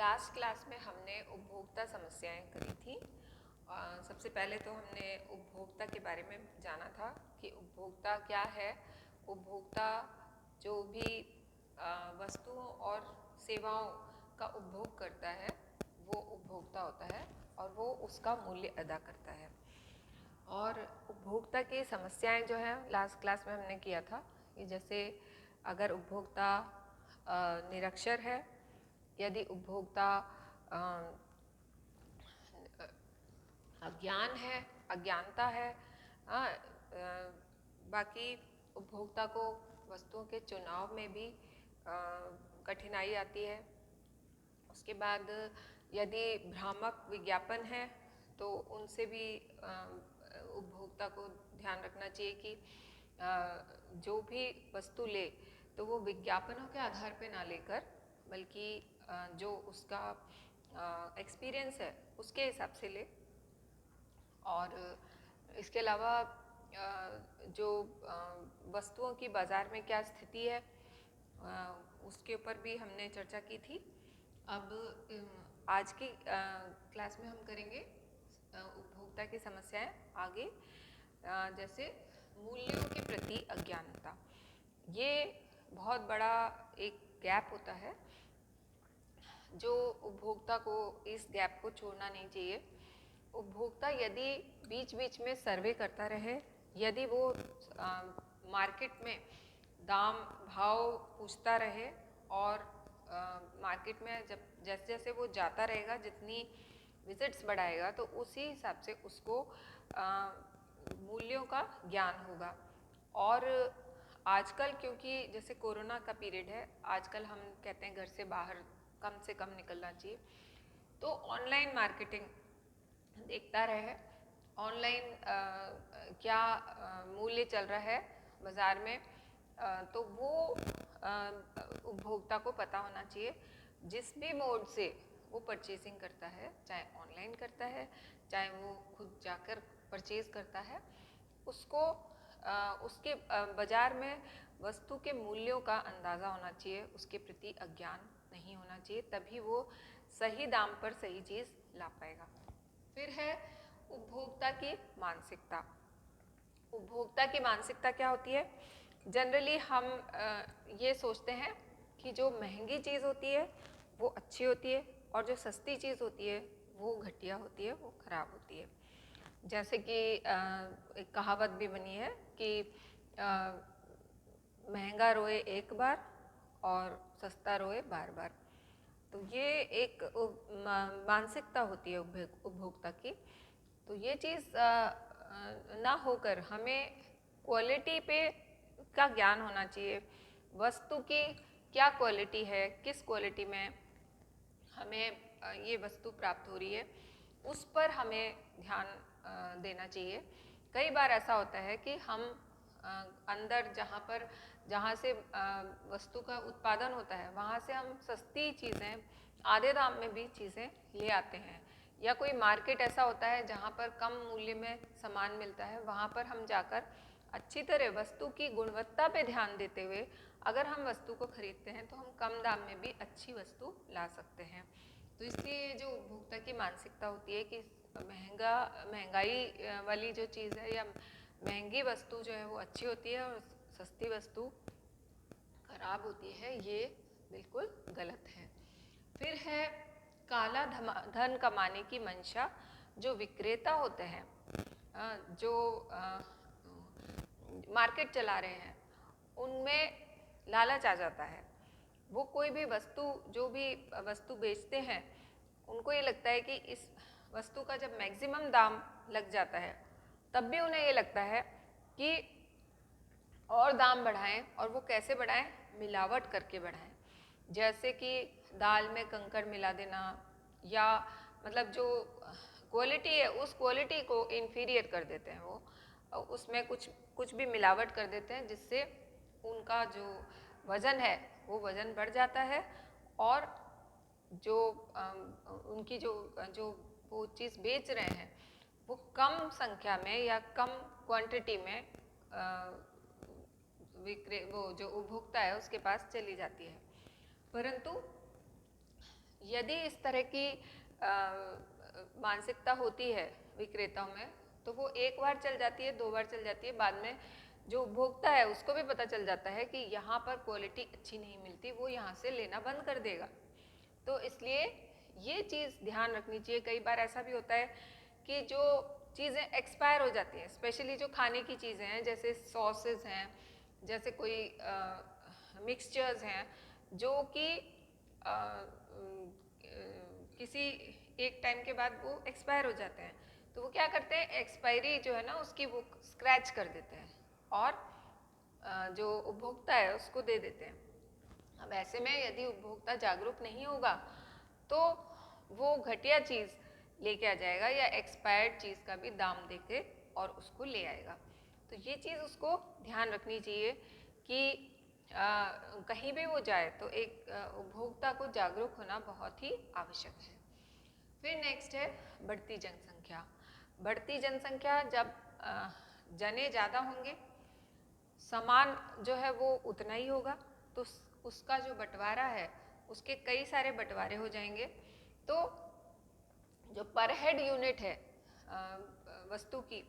Last class में हमने उपभोक्ता समस्याएं करी थी। सबसे पहले तो हमने उपभोक्ता के बारे में जाना था कि उपभोक्ता क्या है। उपभोक्ता जो भी वस्तुओं और सेवाओं का उपभोग करता है वो उपभोक्ता होता है और वो उसका मूल्य अदा करता है। और उपभोक्ता की समस्याएं जो हैं लास्ट क्लास में हमने किया था कि जैसे अगर उपभोक्ता निरक्षर है, यदि उपभोक्ता अज्ञान है, अज्ञानता है, बाकी उपभोक्ता को वस्तुओं के चुनाव में भी कठिनाई आती है। उसके बाद यदि भ्रामक विज्ञापन है तो उनसे भी उपभोक्ता को ध्यान रखना चाहिए कि जो भी वस्तु ले तो वो विज्ञापनों के आधार पे ना लेकर बल्कि जो उसका एक्सपीरियंस है उसके हिसाब से ले। और इसके अलावा जो वस्तुओं की बाज़ार में क्या स्थिति है उसके ऊपर भी हमने चर्चा की थी। अब आज की क्लास में हम करेंगे उपभोक्ता की समस्याएं आगे, जैसे मूल्यों के प्रति अज्ञानता। ये बहुत बड़ा एक गैप होता है जो उपभोक्ता को इस गैप को छोड़ना नहीं चाहिए। उपभोक्ता यदि बीच बीच में सर्वे करता रहे, यदि वो मार्केट में दाम भाव पूछता रहे और मार्केट में जब जैसे जैसे वो जाता रहेगा, जितनी विजिट्स बढ़ाएगा तो उसी हिसाब से उसको मूल्यों का ज्ञान होगा। और आजकल क्योंकि जैसे कोरोना का पीरियड है, आजकल हम कहते हैं घर से बाहर कम से कम निकलना चाहिए, तो ऑनलाइन मार्केटिंग देखता रहे ऑनलाइन क्या मूल्य चल रहा है बाज़ार में, तो वो उपभोक्ता को पता होना चाहिए। जिस भी मोड से वो परचेसिंग करता है, चाहे ऑनलाइन करता है चाहे वो खुद जाकर परचेज करता है, उसको उसके बाज़ार में वस्तु के मूल्यों का अंदाज़ा होना चाहिए, उसके प्रति अज्ञान नहीं होना चाहिए, तभी वो सही दाम पर सही चीज़ ला पाएगा। फिर है उपभोक्ता की मानसिकता। उपभोक्ता की मानसिकता क्या होती है? जनरली हम ये सोचते हैं कि जो महंगी चीज़ होती है वो अच्छी होती है और जो सस्ती चीज़ होती है वो घटिया होती है, वो खराब होती है। जैसे कि एक कहावत भी बनी है कि महंगा रोए एक बार और सस्ता रोए बार बार। तो ये एक मानसिकता होती है उपभोक्ता की। तो ये चीज़ ना होकर हमें क्वालिटी पे का ज्ञान होना चाहिए। वस्तु की क्या क्वालिटी है, किस क्वालिटी में हमें ये वस्तु प्राप्त हो रही है, उस पर हमें ध्यान देना चाहिए। कई बार ऐसा होता है कि हम अंदर जहाँ से वस्तु का उत्पादन होता है वहाँ से हम सस्ती चीज़ें आधे दाम में भी चीज़ें ले आते हैं, या कोई मार्केट ऐसा होता है जहाँ पर कम मूल्य में सामान मिलता है, वहाँ पर हम जाकर अच्छी तरह वस्तु की गुणवत्ता पे ध्यान देते हुए अगर हम वस्तु को खरीदते हैं तो हम कम दाम में भी अच्छी वस्तु ला सकते हैं। तो इसलिए जो उपभोक्ता की मानसिकता होती है कि महंगाई वाली जो चीज़ है या महंगी वस्तु जो है वो अच्छी होती है और सस्ती वस्तु खराब होती है, ये बिल्कुल गलत है। फिर है काला धन कमाने की मंशा। जो विक्रेता होते हैं, जो मार्केट चला रहे हैं, उनमें लालच आ जाता है। वो कोई भी वस्तु, जो भी वस्तु बेचते हैं, उनको ये लगता है कि इस वस्तु का जब मैक्सिमम दाम लग जाता है तब भी उन्हें ये लगता है कि और दाम बढ़ाएं। और वो कैसे बढ़ाएं? मिलावट करके बढ़ाएं। जैसे कि दाल में कंकड़ मिला देना, या मतलब जो क्वालिटी है उस क्वालिटी को इन्फीरियर कर देते हैं, वो उसमें कुछ भी मिलावट कर देते हैं जिससे उनका जो वज़न है वो वज़न बढ़ जाता है और जो उनकी जो वो चीज़ बेच रहे हैं वो कम संख्या में या कम क्वांटिटी में वो जो उपभोक्ता है उसके पास चली जाती है। परंतु यदि इस तरह की मानसिकता होती है विक्रेताओं में, तो वो एक बार चल जाती है, 2 बार चल जाती है, बाद में जो उपभोक्ता है उसको भी पता चल जाता है कि यहाँ पर क्वालिटी अच्छी नहीं मिलती, वो यहाँ से लेना बंद कर देगा। तो इसलिए ये चीज़ ध्यान रखनी चाहिए। कई बार ऐसा भी होता है कि जो चीज़ें एक्सपायर हो जाती हैं, स्पेशली जो खाने की चीज़ें हैं, जैसे सॉसेस हैं, जैसे कोई मिक्सचर्स हैं, जो कि किसी एक टाइम के बाद वो एक्सपायर हो जाते हैं, तो वो क्या करते हैं, एक्सपायरी जो है ना उसकी वो स्क्रैच कर देते हैं और जो उपभोक्ता है उसको दे देते हैं। अब ऐसे में यदि उपभोक्ता जागरूक नहीं होगा तो वो घटिया चीज़ लेके आ जाएगा या एक्सपायर्ड चीज़ का भी दाम देके और उसको ले आएगा। तो ये चीज़ उसको ध्यान रखनी चाहिए कि कहीं भी वो जाए तो एक उपभोक्ता को जागरूक होना बहुत ही आवश्यक है। फिर नेक्स्ट है बढ़ती जनसंख्या। बढ़ती जनसंख्या, जब जने ज़्यादा होंगे, सामान जो है वो उतना ही होगा, तो उसका जो बंटवारा है उसके कई सारे बंटवारे हो जाएंगे, तो जो पर हेड यूनिट है वस्तु की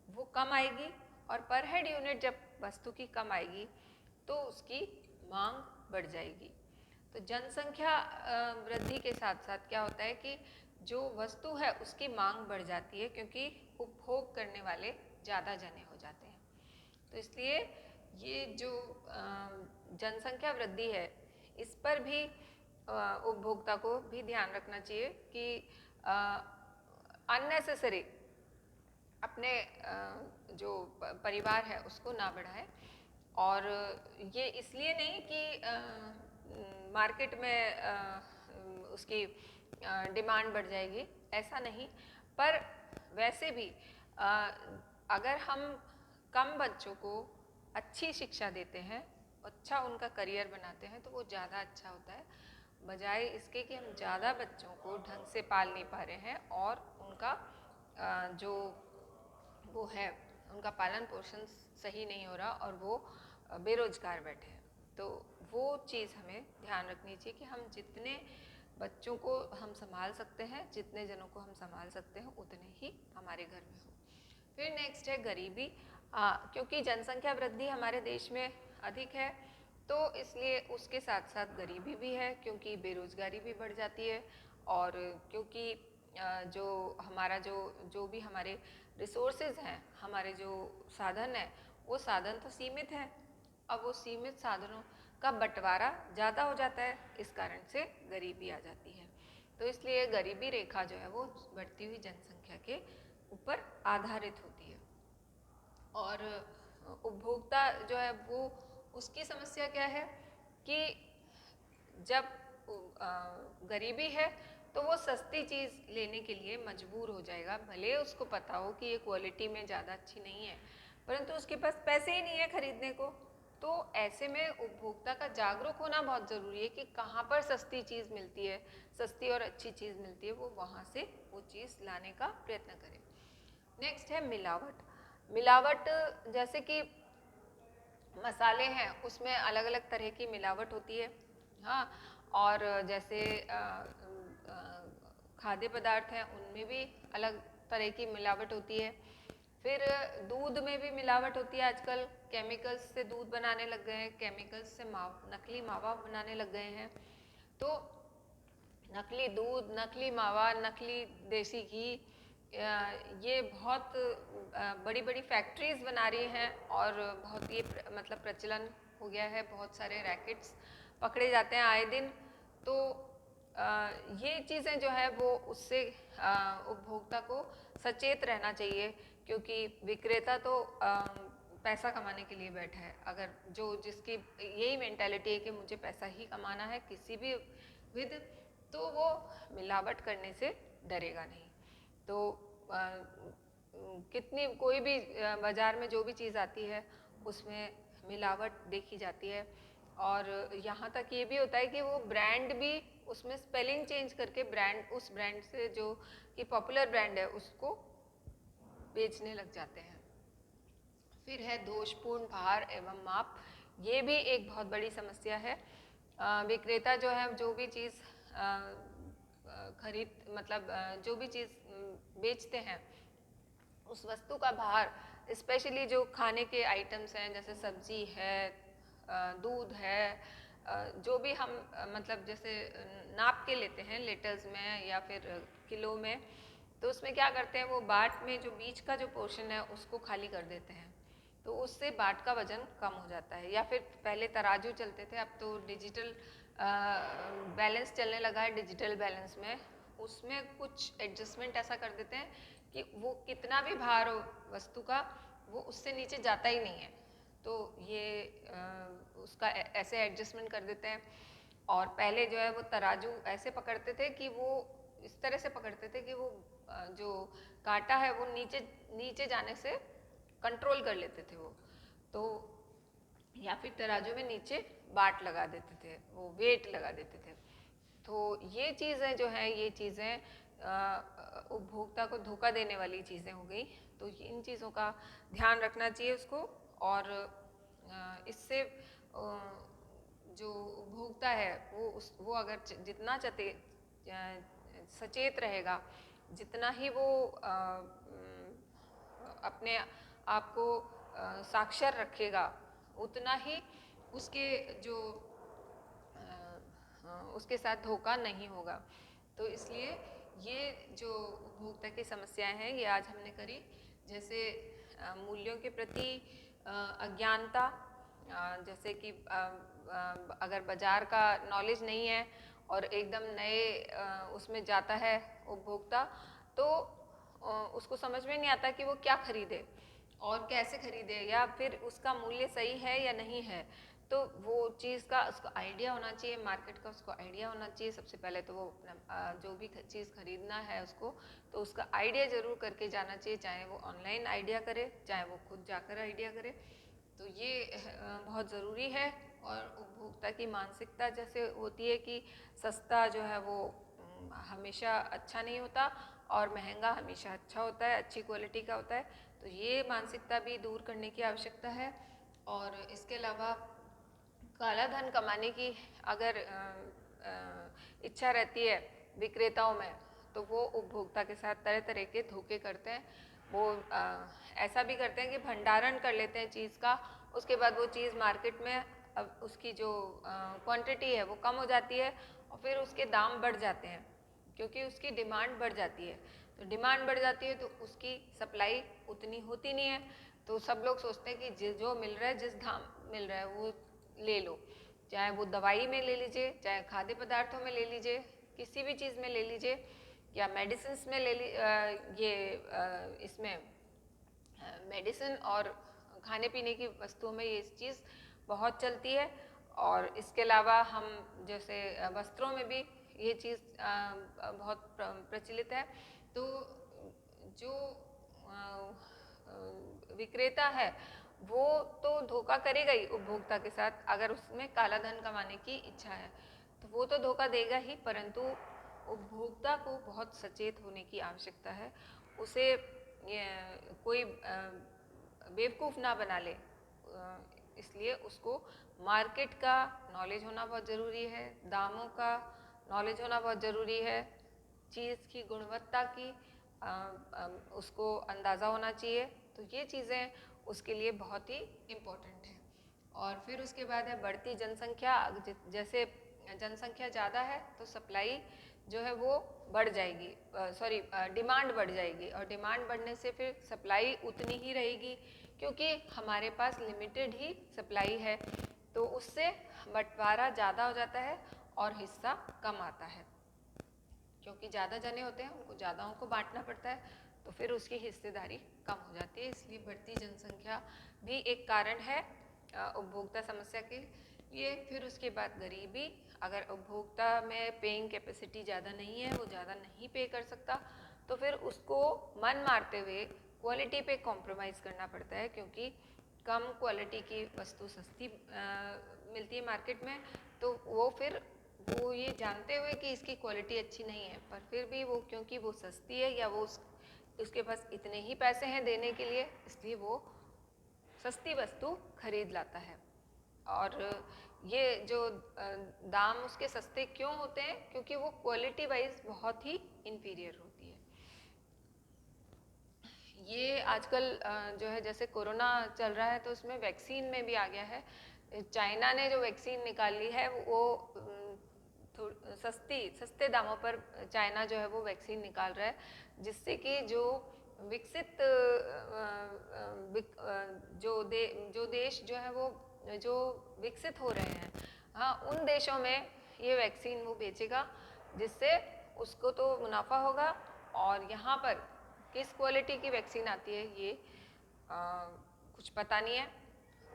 वो कम आएगी, और पर हेड यूनिट जब वस्तु की कम आएगी तो उसकी मांग बढ़ जाएगी। तो जनसंख्या वृद्धि के साथ साथ क्या होता है कि जो वस्तु है उसकी मांग बढ़ जाती है, क्योंकि उपभोग करने वाले ज़्यादा जने हो जाते हैं। तो इसलिए ये जो जनसंख्या वृद्धि है, इस पर भी उपभोक्ता को भी ध्यान रखना चाहिए कि अननेसेसरी अपने जो परिवार है उसको ना बढ़ाए। और ये इसलिए नहीं कि मार्केट में उसकी डिमांड बढ़ जाएगी, ऐसा नहीं, पर वैसे भी अगर हम कम बच्चों को अच्छी शिक्षा देते हैं, अच्छा उनका करियर बनाते हैं, तो वो ज़्यादा अच्छा होता है, बजाय इसके कि हम ज़्यादा बच्चों को ढंग से पाल नहीं पा रहे हैं और उनका जो वो है उनका पालन पोषण सही नहीं हो रहा और वो बेरोजगार बैठे हैं। तो वो चीज़ हमें ध्यान रखनी चाहिए कि हम जितने बच्चों को हम संभाल सकते हैं, जितने जनों को हम संभाल सकते हैं, उतने ही हमारे घर में हो। फिर नेक्स्ट है गरीबी। क्योंकि जनसंख्या वृद्धि हमारे देश में अधिक है, तो इसलिए उसके साथ साथ गरीबी भी है, क्योंकि बेरोजगारी भी बढ़ जाती है, और क्योंकि जो हमारा जो भी हमारे रिसोर्सेज हैं, हमारे जो साधन है, वो साधन तो सीमित है। अब वो सीमित साधनों का बंटवारा ज़्यादा हो जाता है, इस कारण से गरीबी आ जाती है। तो इसलिए गरीबी रेखा जो है वो बढ़ती हुई जनसंख्या के ऊपर आधारित होती है। और उपभोक्ता जो है वो, उसकी समस्या क्या है कि जब गरीबी है तो वो सस्ती चीज़ लेने के लिए मजबूर हो जाएगा, भले उसको पता हो कि ये क्वालिटी में ज़्यादा अच्छी नहीं है, परंतु उसके पास पैसे ही नहीं है खरीदने को। तो ऐसे में उपभोक्ता का जागरूक होना बहुत ज़रूरी है कि कहाँ पर सस्ती चीज़ मिलती है, सस्ती और अच्छी चीज़ मिलती है, वो वहाँ से वो चीज़ लाने का प्रयत्न करें। नेक्स्ट है मिलावट। मिलावट, जैसे कि मसाले हैं उसमें अलग अलग तरह की मिलावट होती है, हाँ, और जैसे खाद्य पदार्थ हैं उनमें भी अलग तरह की मिलावट होती है। फिर दूध में भी मिलावट होती है, आजकल केमिकल्स से दूध बनाने लग गए हैं, केमिकल्स से नकली मावा बनाने लग गए हैं। तो नकली दूध, नकली मावा, नकली देसी घी, ये बहुत बड़ी बड़ी फैक्ट्रीज बना रही हैं, और बहुत ये मतलब प्रचलन हो गया है, बहुत सारे रैकेट्स पकड़े जाते हैं आए दिन। तो ये चीज़ें जो है वो उससे उपभोक्ता को सचेत रहना चाहिए, क्योंकि विक्रेता तो पैसा कमाने के लिए बैठा है। अगर जिसकी यही मेंटालिटी है कि मुझे पैसा ही कमाना है किसी भी विध, तो वो मिलावट करने से डरेगा नहीं। तो कितनी कोई भी बाज़ार में जो भी चीज़ आती है उसमें मिलावट देखी जाती है, और यहाँ तक ये भी होता है कि वो ब्रांड भी उसमें स्पेलिंग चेंज करके उस ब्रांड से जो कि पॉपुलर ब्रांड है उसको बेचने लग जाते हैं। फिर है दोषपूर्ण भार एवं माप। ये भी एक बहुत बड़ी समस्या है। विक्रेता जो है जो भी चीज़ खरीद मतलब जो भी चीज़ बेचते हैं उस वस्तु का भार, स्पेशली जो खाने के आइटम्स हैं जैसे सब्जी है, दूध है, जो भी हम मतलब जैसे नाप के लेते हैं लीटर्स में या फिर किलो में, तो उसमें क्या करते हैं वो बाट में जो बीच का जो पोर्शन है उसको खाली कर देते हैं, तो उससे बाट का वजन कम हो जाता है। या फिर पहले तराजू चलते थे, अब तो डिजिटल बैलेंस चलने लगा है। डिजिटल बैलेंस में उसमें कुछ एडजस्टमेंट ऐसा कर देते हैं कि वो कितना भी भार हो वस्तु का वो उससे नीचे जाता ही नहीं है, तो ये उसका ऐसे एडजस्टमेंट कर देते हैं। और पहले जो है वो तराजू ऐसे पकड़ते थे कि वो इस तरह से पकड़ते थे कि वो जो कांटा है वो नीचे नीचे जाने से कंट्रोल कर लेते थे वो, तो या फिर तराजू में नीचे बाट लगा देते थे, वो वेट लगा देते थे। तो ये चीज़ें जो हैं ये चीज़ें उपभोक्ता को धोखा देने वाली चीज़ें हो गई, तो इन चीज़ों का ध्यान रखना चाहिए उसको। और इससे जो उपभोक्ता है वो अगर जितना सचेत रहेगा, जितना ही वो अपने आप को साक्षर रखेगा, उतना ही उसके जो उसके साथ धोखा नहीं होगा। तो इसलिए ये जो उपभोक्ता की समस्याएं हैं ये आज हमने करी, जैसे मूल्यों के प्रति अज्ञानता, जैसे कि अगर बाजार का नॉलेज नहीं है और एकदम नए उसमें जाता है उपभोक्ता, तो उसको समझ में नहीं आता कि वो क्या खरीदे और कैसे खरीदे, या फिर उसका मूल्य सही है या नहीं है। तो वो चीज़ का उसको आइडिया होना चाहिए, मार्केट का उसको आइडिया होना चाहिए। सबसे पहले तो वो अपना जो भी चीज़ खरीदना है उसको, तो उसका आइडिया ज़रूर करके जाना चाहिए, चाहे वो ऑनलाइन आइडिया करे चाहे वो खुद जाकर आइडिया करे। तो ये बहुत ज़रूरी है। और उपभोक्ता की मानसिकता जैसे होती है कि सस्ता जो है वो हमेशा अच्छा नहीं होता और महंगा हमेशा अच्छा होता है, अच्छी क्वालिटी का होता है, तो ये मानसिकता भी दूर करने की आवश्यकता है। और इसके अलावा काला धन कमाने की अगर इच्छा रहती है विक्रेताओं में, तो वो उपभोक्ता के साथ तरह तरह के धोखे करते हैं। वो ऐसा भी करते हैं कि भंडारण कर लेते हैं चीज़ का, उसके बाद वो चीज़ मार्केट में अब उसकी जो क्वांटिटी है वो कम हो जाती है और फिर उसके दाम बढ़ जाते हैं, क्योंकि उसकी डिमांड बढ़ जाती है। तो डिमांड बढ़ जाती है तो उसकी सप्लाई उतनी होती नहीं है, तो सब लोग सोचते हैं कि जो मिल रहा है, जिस दाम मिल रहा है वो ले लो, चाहे वो दवाई में ले लीजिए, चाहे खाद्य पदार्थों में ले लीजिए, किसी भी चीज़ में ले लीजिए, या मेडिसिन में ले ये इसमें मेडिसिन और खाने पीने की वस्तुओं में ये चीज़ बहुत चलती है। और इसके अलावा हम जैसे वस्त्रों में भी ये चीज़ बहुत प्रचलित है। तो जो विक्रेता है वो तो धोखा करेगा ही उपभोक्ता के साथ, अगर उसमें काला धन कमाने की इच्छा है तो वो तो धोखा देगा ही, परंतु उपभोक्ता को बहुत सचेत होने की आवश्यकता है। उसे कोई बेवकूफ़ ना बना ले, इसलिए उसको मार्केट का नॉलेज होना बहुत ज़रूरी है, दामों का नॉलेज होना बहुत ज़रूरी है, चीज़ की गुणवत्ता की उसको अंदाज़ा होना चाहिए। तो ये चीज़ें उसके लिए बहुत ही इम्पोर्टेंट है। और फिर उसके बाद है बढ़ती जनसंख्या। जैसे जनसंख्या ज़्यादा है तो सप्लाई जो है वो बढ़ जाएगी, सॉरी डिमांड बढ़ जाएगी, और डिमांड बढ़ने से फिर सप्लाई उतनी ही रहेगी, क्योंकि हमारे पास लिमिटेड ही सप्लाई है, तो उससे बंटवारा ज़्यादा हो जाता है और हिस्सा कम आता है, क्योंकि ज़्यादा जने होते हैं उनको ज़्यादाओं को बांटना पड़ता है, तो फिर उसकी हिस्सेदारी कम हो जाती है। इसलिए बढ़ती जनसंख्या भी एक कारण है उपभोक्ता समस्या के लिए। फिर उसके बाद गरीबी, अगर उपभोक्ता में पेइंग कैपेसिटी ज़्यादा नहीं है, वो ज़्यादा नहीं पे कर सकता, तो फिर उसको मन मारते हुए क्वालिटी पे कॉम्प्रोमाइज़ करना पड़ता है, क्योंकि कम क्वालिटी की वस्तु सस्ती मिलती है मार्केट में, तो वो फिर वो ये जानते हुए कि इसकी क्वालिटी अच्छी नहीं है, पर फिर भी वो क्योंकि वो सस्ती है या वो उसके पास इतने ही पैसे हैं देने के लिए, इसलिए वो सस्ती वस्तु खरीद लाता है। और ये जो दाम उसके सस्ते क्यों होते हैं, क्योंकि वो क्वालिटी वाइज बहुत ही इन्फीरियर होती है। ये आजकल जो है जैसे कोरोना चल रहा है तो उसमें वैक्सीन में भी आ गया है। चाइना ने जो वैक्सीन निकाली है वो सस्ते दामों पर चाइना जो है वो वैक्सीन निकाल रहा है, जिससे कि जो विकसित जो देश जो है वो जो विकसित हो रहे हैं, हाँ, उन देशों में ये वैक्सीन वो बेचेगा, जिससे उसको तो मुनाफा होगा। और यहाँ पर किस क्वालिटी की वैक्सीन आती है ये कुछ पता नहीं है।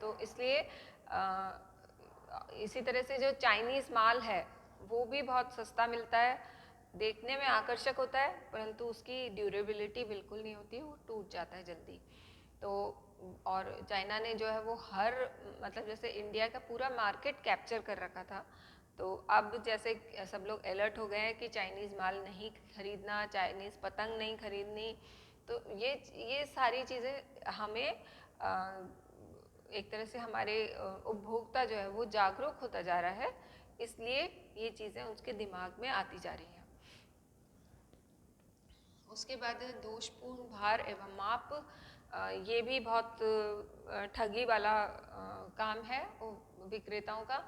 तो इसलिए इसी तरह से जो चाइनीज़ माल है वो भी बहुत सस्ता मिलता है, देखने में आकर्षक होता है, परंतु उसकी ड्यूरेबिलिटी बिल्कुल नहीं होती है, वो टूट जाता है जल्दी। तो और चाइना ने जो है वो हर मतलब जैसे इंडिया का पूरा मार्केट कैप्चर कर रखा था, तो अब जैसे सब लोग अलर्ट हो गए हैं कि चाइनीज़ माल नहीं खरीदना, चाइनीज़ पतंग नहीं खरीदनी। तो ये सारी चीज़ें हमें एक तरह से हमारे उपभोक्ता जो है वो जागरूक होता जा रहा है, इसलिए ये चीज़ें उसके दिमाग में आती जा रही हैं। उसके बाद दोषपूर्ण भार एवं माप, ये भी बहुत ठगी वाला काम है विक्रेताओं का।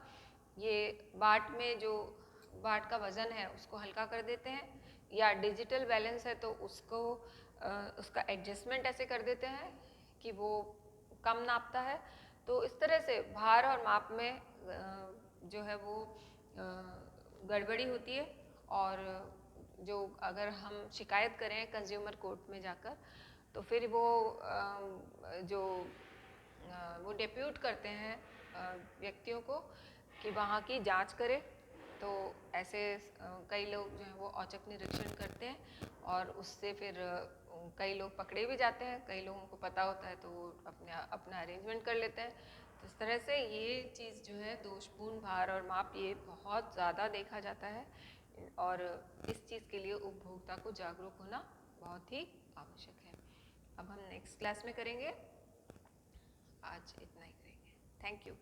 ये बाट का वज़न है उसको हल्का कर देते हैं, या डिजिटल बैलेंस है तो उसका एडजस्टमेंट ऐसे कर देते हैं कि वो कम नापता है। तो इस तरह से भार और माप में जो है वो गड़बड़ी होती है, और जो अगर हम शिकायत करें कंज्यूमर कोर्ट में जाकर, तो फिर वो वो डेप्यूट करते हैं व्यक्तियों को कि वहाँ की जांच करे। तो ऐसे कई लोग जो हैं वो औचक निरीक्षण करते हैं, और उससे फिर कई लोग पकड़े भी जाते हैं, कई लोगों को पता होता है तो वो अपना अरेंजमेंट कर लेते हैं। तो इस तरह से ये चीज़ जो है दोषपूर्ण भार और माप, ये बहुत ज़्यादा देखा जाता है, और इस चीज़ के लिए उपभोक्ता को जागरूक होना बहुत ही आवश्यक है। अब हम नेक्स्ट क्लास में करेंगे, आज इतना ही करेंगे। Thank you.